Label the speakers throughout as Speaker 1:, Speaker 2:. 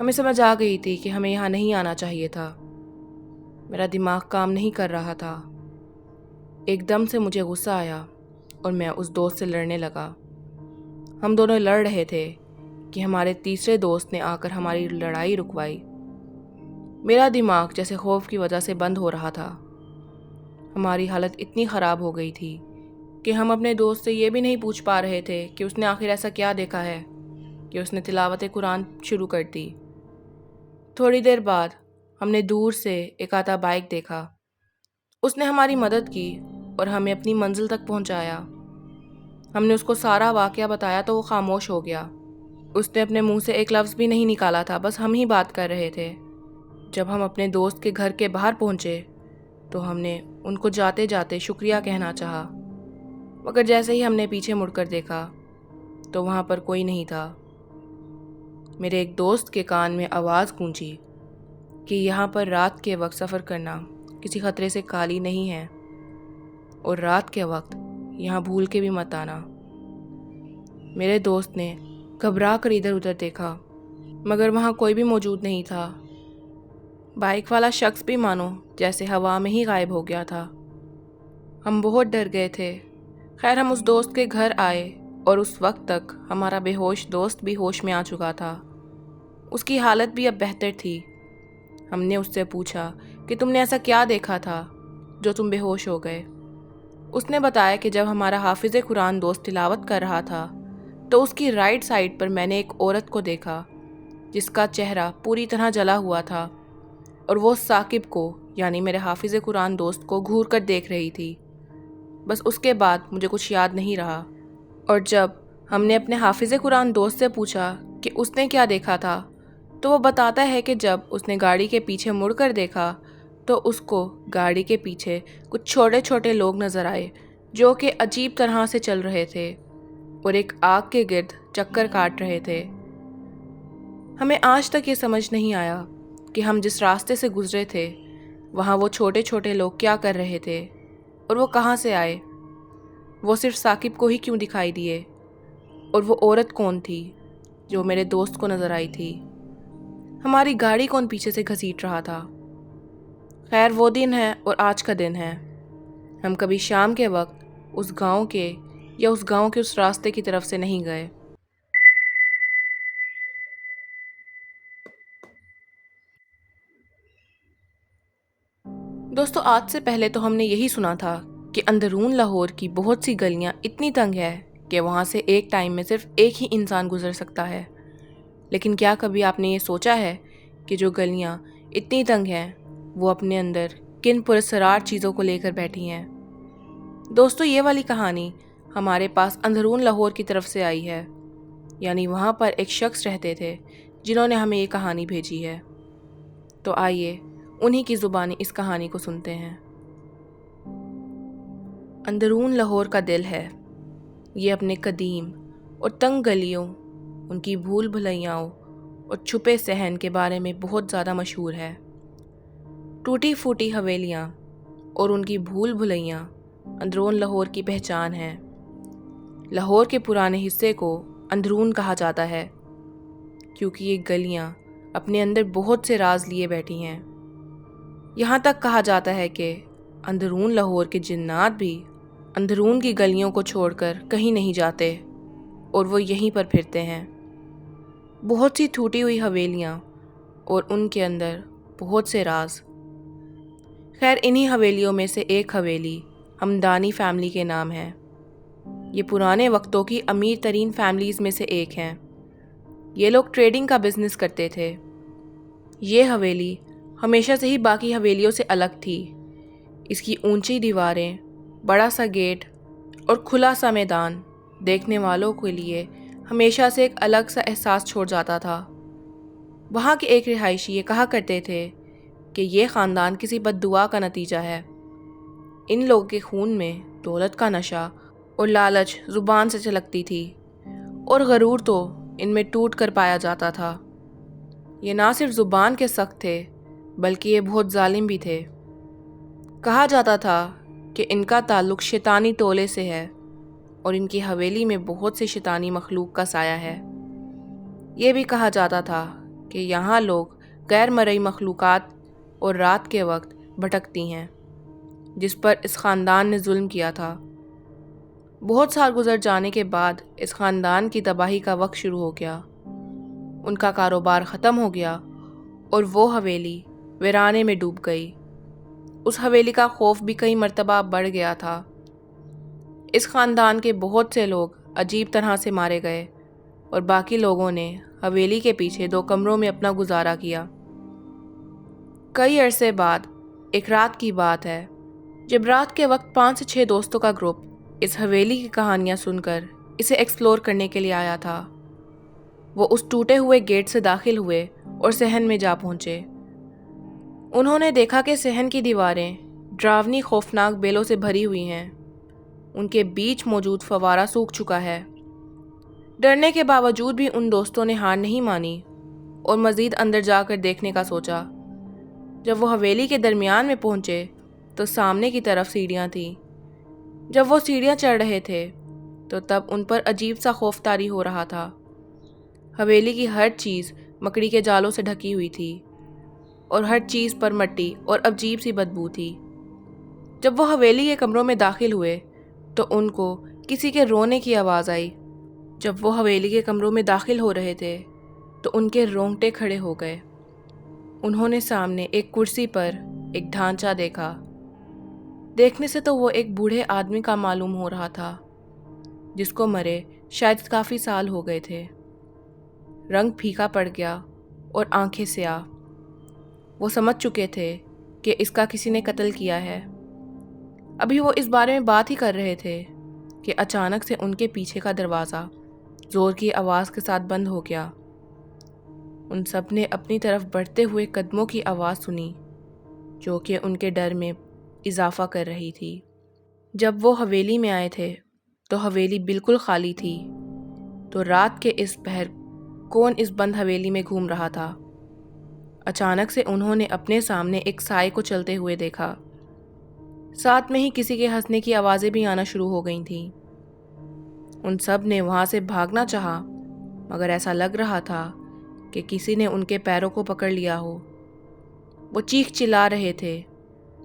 Speaker 1: ہمیں سمجھ آ گئی تھی کہ ہمیں یہاں نہیں آنا چاہیے تھا۔ میرا دماغ کام نہیں کر رہا تھا۔ ایک دم سے مجھے غصہ آیا اور میں اس دوست سے لڑنے لگا۔ ہم دونوں لڑ رہے تھے کہ ہمارے تیسرے دوست نے آ کر ہماری لڑائی رکوائی۔ میرا دماغ جیسے خوف کی وجہ سے بند ہو رہا تھا۔ ہماری حالت اتنی خراب ہو گئی تھی کہ ہم اپنے دوست سے یہ بھی نہیں پوچھ پا رہے تھے کہ اس نے آخر ایسا کیا دیکھا ہے کہ اس نے تلاوت قرآن شروع کر دی۔ تھوڑی دیر بعد ہم نے دور سے ایک آتا بائک دیکھا۔ اس نے ہماری مدد کی اور ہمیں اپنی منزل تک پہنچایا۔ ہم نے اس کو سارا واقعہ بتایا تو وہ خاموش ہو گیا۔ اس نے اپنے منہ سے ایک لفظ بھی نہیں نکالا تھا، بس ہم ہی بات کر رہے تھے۔ جب ہم اپنے دوست کے گھر کے باہر پہنچے تو ہم نے ان کو جاتے جاتے شکریہ کہنا چاہا، مگر جیسے ہی ہم نے پیچھے مڑ کر دیکھا تو وہاں پر کوئی نہیں تھا۔ میرے ایک دوست کے کان میں آواز گونجی کہ یہاں پر رات کے وقت سفر کرنا کسی خطرے سے خالی نہیں ہے، اور رات کے وقت یہاں بھول کے بھی مت آنا۔ میرے دوست نے گھبرا کر ادھر ادھر دیکھا، مگر وہاں کوئی بھی موجود نہیں تھا۔ بائک والا شخص بھی مانو جیسے ہوا میں ہی غائب ہو گیا تھا۔ ہم بہت ڈر گئے تھے۔ خیر ہم اس دوست کے گھر آئے اور اس وقت تک ہمارا بے ہوش دوست بھی ہوش میں آ چکا تھا۔ اس کی حالت بھی اب بہتر تھی۔ ہم نے اس سے پوچھا کہ تم نے ایسا کیا دیکھا تھا جو تم بے ہوش ہو گئے؟ اس نے بتایا کہ جب ہمارا حافظ قرآن دوست تلاوت کر رہا تھا تو اس کی رائٹ سائڈ پر میں نے ایک عورت کو دیکھا جس کا چہرہ پوری طرح جلا ہوا تھا، اور وہ ثاقب کو یعنی میرے حافظ قرآن دوست کو گھور کر دیکھ رہی تھی۔ بس اس کے بعد مجھے کچھ یاد نہیں رہا۔ اور جب ہم نے اپنے حافظ قرآن دوست سے پوچھا کہ اس نے کیا دیکھا تھا تو وہ بتاتا ہے کہ جب اس نے گاڑی کے پیچھے مڑ کر دیکھا تو اس کو گاڑی کے پیچھے کچھ چھوٹے چھوٹے لوگ نظر آئے جو کہ عجیب طرح سے چل رہے تھے اور ایک آگ کے گرد چکر کاٹ رہے تھے۔ ہمیں آج تک یہ سمجھ نہیں آیا کہ ہم جس راستے سے گزرے تھے وہاں وہ چھوٹے چھوٹے لوگ کیا کر رہے تھے اور وہ کہاں سے آئے۔ وہ صرف ثاقب کو ہی کیوں دکھائی دیے، اور وہ عورت کون تھی جو میرے دوست کو نظر آئی تھی؟ ہماری گاڑی کون پیچھے سے گھسیٹ رہا تھا؟ خیر وہ دن ہے اور آج کا دن ہے۔ ہم کبھی شام کے وقت اس گاؤں کے یا اس گاؤں کے اس راستے کی طرف سے نہیں گئے۔ دوستو آج سے پہلے تو ہم نے یہی سنا تھا کہ اندرون لاہور کی بہت سی گلیاں اتنی تنگ ہے کہ وہاں سے ایک ٹائم میں صرف ایک ہی انسان گزر سکتا ہے۔ لیکن کیا کبھی آپ نے یہ سوچا ہے کہ جو گلیاں اتنی تنگ ہیں وہ اپنے اندر کن پراسرار چیزوں کو لے کر بیٹھی ہیں؟ دوستو یہ والی کہانی ہمارے پاس اندرون لاہور کی طرف سے آئی ہے، یعنی وہاں پر ایک شخص رہتے تھے جنہوں نے ہمیں یہ کہانی بھیجی ہے۔ تو آئیے انہی کی زبانی اس کہانی کو سنتے ہیں۔ اندرون لاہور کا دل ہے، یہ اپنے قدیم اور تنگ گلیوں، ان کی بھول بھلیاؤں اور چھپے صحن کے بارے میں بہت زیادہ مشہور ہے۔ ٹوٹی پھوٹی حویلیاں اور ان کی بھول بھلیاں اندرون لاہور کی پہچان ہے۔ لاہور کے پرانے حصے کو اندرون کہا جاتا ہے کیونکہ یہ گلیاں اپنے اندر بہت سے راز لیے بیٹھی ہیں۔ یہاں تک کہا جاتا ہے کہ اندرون لاہور کے جنات بھی اندرون کی گلیوں کو چھوڑ کر کہیں نہیں جاتے اور وہ یہیں پر پھرتے ہیں۔ بہت سی ٹوٹی ہوئی حویلیاں اور ان کے اندر بہت سے راز۔ خیر انہی حویلیوں میں سے ایک حویلی ہمدانی فیملی کے نام ہے۔ یہ پرانے وقتوں کی امیر ترین فیملیز میں سے ایک ہیں۔ یہ لوگ ٹریڈنگ کا بزنس کرتے تھے۔ یہ حویلی ہمیشہ سے ہی باقی حویلیوں سے الگ تھی۔ اس کی اونچی دیواریں، بڑا سا گیٹ اور کھلا سا میدان دیکھنے والوں کے لیے ہمیشہ سے ایک الگ سا احساس چھوڑ جاتا تھا۔ وہاں کے ایک رہائشی یہ کہا کرتے تھے کہ یہ خاندان کسی بد دعا کا نتیجہ ہے۔ ان لوگوں کے خون میں دولت کا نشہ اور لالچ زبان سے چھلکتی تھی، اور غرور تو ان میں ٹوٹ کر پایا جاتا تھا۔ یہ نہ صرف زبان کے سخت تھے بلکہ یہ بہت ظالم بھی تھے۔ کہا جاتا تھا کہ ان کا تعلق شیطانی ٹولے سے ہے اور ان کی حویلی میں بہت سے شیطانی مخلوق کا سایہ ہے۔ یہ بھی کہا جاتا تھا کہ یہاں لوگ غیر مرئی مخلوقات اور رات کے وقت بھٹکتی ہیں جس پر اس خاندان نے ظلم کیا تھا۔ بہت سال گزر جانے کے بعد اس خاندان کی تباہی کا وقت شروع ہو گیا۔ ان کا کاروبار ختم ہو گیا اور وہ حویلی ویرانے میں ڈوب گئی۔ اس حویلی کا خوف بھی کئی مرتبہ بڑھ گیا تھا۔ اس خاندان کے بہت سے لوگ عجیب طرح سے مارے گئے اور باقی لوگوں نے حویلی کے پیچھے 2 کمروں میں اپنا گزارا کیا۔ کئی عرصے بعد ایک رات کی بات ہے جب رات کے وقت 5 سے 6 دوستوں کا گروپ اس حویلی کی کہانیاں سن کر اسے ایکسپلور کرنے کے لیے آیا تھا۔ وہ اس ٹوٹے ہوئے گیٹ سے داخل ہوئے اور صحن میں جا پہنچے۔ انہوں نے دیکھا کہ صحن کی دیواریں ڈراؤنی خوفناک بیلوں سے بھری ہوئی ہیں۔ ان کے بیچ موجود فوارہ سوکھ چکا ہے۔ ڈرنے کے باوجود بھی ان دوستوں نے ہار نہیں مانی اور مزید اندر جا کر دیکھنے کا سوچا۔ جب وہ حویلی کے درمیان میں پہنچے تو سامنے کی طرف سیڑھیاں تھیں۔ جب وہ سیڑھیاں چڑھ رہے تھے تو تب ان پر عجیب سا خوف طاری ہو رہا تھا۔ حویلی کی ہر چیز مکڑی کے جالوں سے ڈھکی ہوئی تھی اور ہر چیز پر مٹی اور عجیب سی بدبو تھی۔ جب وہ حویلی کے کمروں میں داخل ہوئے تو ان کو کسی کے رونے کی آواز آئی۔ جب وہ حویلی کے کمروں میں داخل ہو رہے تھے تو ان کے رونگٹے کھڑے ہو گئے۔ انہوں نے سامنے ایک کرسی پر ایک ڈھانچہ دیکھا۔ دیکھنے سے تو وہ ایک بوڑھے آدمی کا معلوم ہو رہا تھا جس کو مرے شاید کافی سال ہو گئے تھے۔ رنگ پھیکا پڑ گیا اور آنکھیں سیاہ۔ وہ سمجھ چکے تھے کہ اس کا کسی نے قتل کیا ہے۔ ابھی وہ اس بارے میں بات ہی کر رہے تھے کہ اچانک سے ان کے پیچھے کا دروازہ زور کی آواز کے ساتھ بند ہو گیا۔ ان سب نے اپنی طرف بڑھتے ہوئے قدموں کی آواز سنی جو کہ ان کے ڈر میں اضافہ کر رہی تھی۔ جب وہ حویلی میں آئے تھے تو حویلی بالکل خالی تھی۔ تو رات کے اس پہر کون اس بند حویلی میں گھوم رہا تھا؟ اچانک سے انہوں نے اپنے سامنے ایک سائے کو چلتے ہوئے دیکھا۔ ساتھ میں ہی کسی کے ہنسنے کی آوازیں بھی آنا شروع ہو گئی تھیں۔ ان سب نے وہاں سے بھاگنا چاہا مگر ایسا لگ رہا تھا کہ کسی نے ان کے پیروں کو پکڑ لیا ہو۔ وہ چیخ چلا رہے تھے،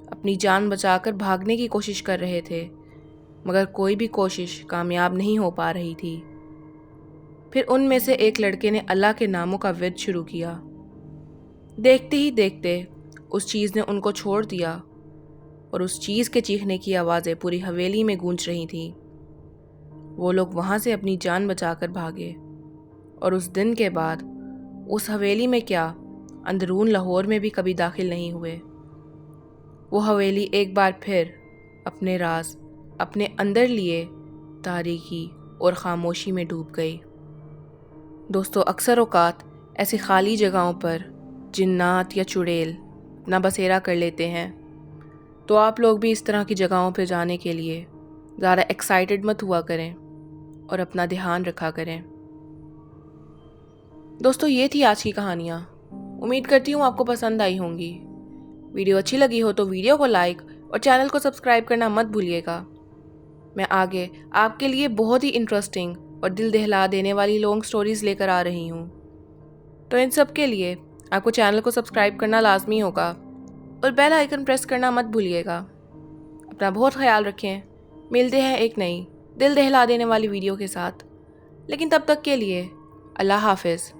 Speaker 1: اپنی جان بچا کر بھاگنے کی کوشش کر رہے تھے مگر کوئی بھی کوشش کامیاب نہیں ہو پا رہی تھی۔ پھر ان میں سے ایک لڑکے نے اللہ کے ناموں کا ورد شروع کیا۔ دیکھتے ہی دیکھتے اس چیز نے ان کو چھوڑ دیا اور اس چیز کے چیخنے کی آوازیں پوری حویلی میں گونج رہی تھیں۔ وہ لوگ وہاں سے اپنی جان بچا کر بھاگے اور اس دن کے بعد اس حویلی میں کیا اندرون لاہور میں بھی کبھی داخل نہیں ہوئے۔ وہ حویلی ایک بار پھر اپنے راز اپنے اندر لیے تاریکی اور خاموشی میں ڈوب گئی۔ دوستو، اکثر اوقات ایسی خالی جگہوں پر جنات یا چڑیل اپنا بسیرا کر لیتے ہیں، تو آپ لوگ بھی اس طرح کی جگہوں پہ جانے کے لیے زیادہ ایکسائٹڈ مت ہوا کریں اور اپنا دھیان رکھا کریں۔ دوستو، یہ تھی آج کی کہانیاں۔ امید کرتی ہوں آپ کو پسند آئی ہوں گی۔ ویڈیو اچھی لگی ہو تو ویڈیو کو لائک اور چینل کو سبسکرائب کرنا مت بھولیے گا۔ میں آگے آپ کے لیے بہت ہی انٹرسٹنگ اور دل دہلا دینے والی لانگ سٹوریز لے کر آ رہی ہوں، تو ان سب کے لیے آپ کو چینل کو سبسکرائب کرنا لازمی ہوگا اور بیل آئیکن پریس کرنا مت بھولیے گا۔ اپنا بہت خیال رکھیں۔ ملتے ہیں ایک نئی دل دہلا دینے والی ویڈیو کے ساتھ، لیکن تب تک کے لیے اللہ حافظ۔